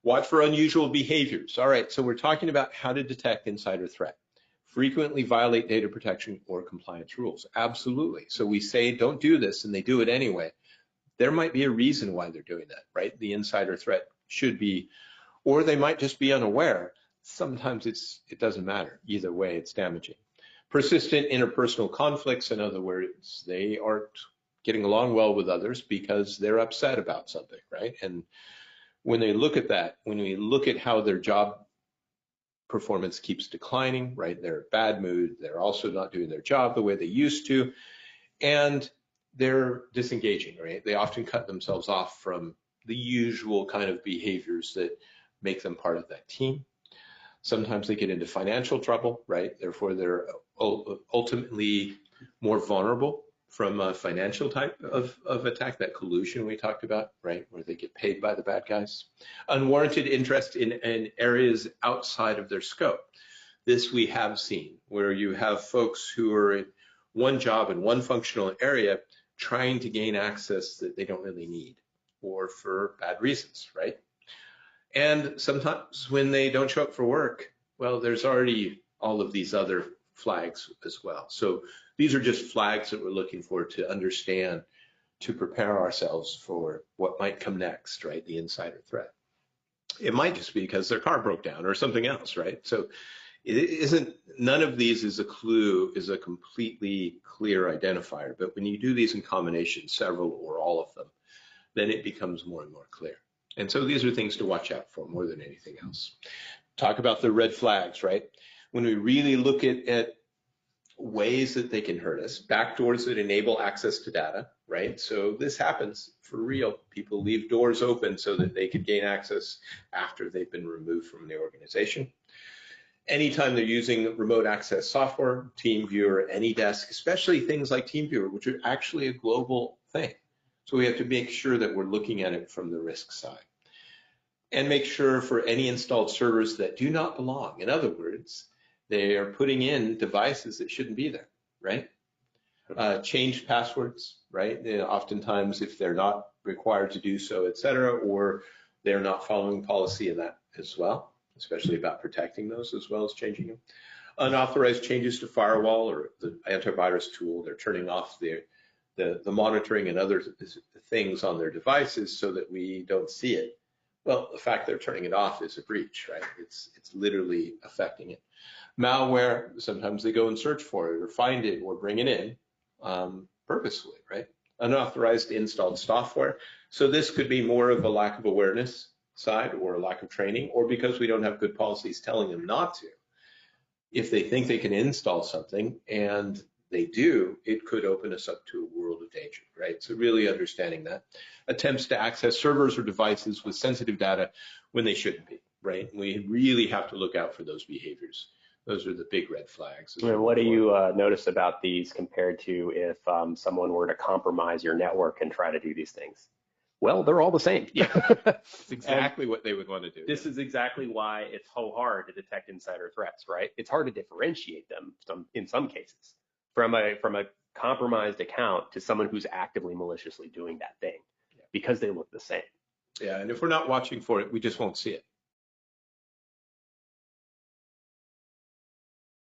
Watch for unusual behaviors. All right, so we're talking about how to detect insider threat. Frequently violate data protection or compliance rules. Absolutely. So we say don't do this and they do it anyway. There might be a reason why they're doing that, right? The insider threat should be, or they might just be unaware. Sometimes it doesn't matter. Either way, it's damaging. Persistent interpersonal conflicts, in other words, they aren't getting along well with others because they're upset about something, right? And when they look at that, when we look at how their job performance keeps declining, right? They're in bad mood. They're also not doing their job the way they used to. And they're disengaging, right? They often cut themselves off from the usual kind of behaviors that make them part of that team. Sometimes they get into financial trouble, right? Therefore, they're ultimately more vulnerable from a financial type of attack, that collusion we talked about, right? Where they get paid by the bad guys. Unwarranted interest in areas outside of their scope. This we have seen, where you have folks who are in one job in one functional area trying to gain access that they don't really need, or for bad reasons, right? And sometimes when they don't show up for work, well, there's already all of these other flags as well. So these are just flags that we're looking for to understand, to prepare ourselves for what might come next, right? The insider threat. It might just be because their car broke down or something else, right? So it isn't, none of these is a clue, is a completely clear identifier. But when you do these in combination, several or all of them, then it becomes more and more clear. And so these are things to watch out for more than anything else. Talk about the red flags, right? When we really look at ways that they can hurt us, backdoors that enable access to data, right? So this happens for real. People leave doors open so that they could gain access after they've been removed from the organization. Anytime they're using remote access software, TeamViewer, AnyDesk, especially things like TeamViewer, which are actually a global thing. So we have to make sure that we're looking at it from the risk side. And make sure for any installed servers that do not belong. In other words, they are putting in devices that shouldn't be there, right? Change passwords, right? Oftentimes, if they're not required to do so, et cetera, or they're not following policy in that as well, especially about protecting those as well as changing them. Unauthorized changes to firewall or the antivirus tool, they're turning off the monitoring and other things on their devices so that we don't see it. Well, the fact they're turning it off is a breach, right? It's literally affecting it. Malware, sometimes they go and search for it or find it or bring it in purposefully, right? Unauthorized installed software. So this could be more of a lack of awareness side or a lack of training, or because we don't have good policies telling them not to. If they think they can install something and they do, it could open us up to a world of danger, right? So really understanding that. Attempts to access servers or devices with sensitive data when they shouldn't be, right? We really have to look out for those behaviors. Those are the big red flags. And what do you notice about these compared to if someone were to compromise your network and try to do these things? Well, they're all the same. Yeah, it's exactly what they would want to do. This is exactly why it's so hard to detect insider threats, right? It's hard to differentiate them in some cases from a compromised account to someone who's actively maliciously doing that thing, because they look the same. Yeah, and if we're not watching for it, we just won't see it.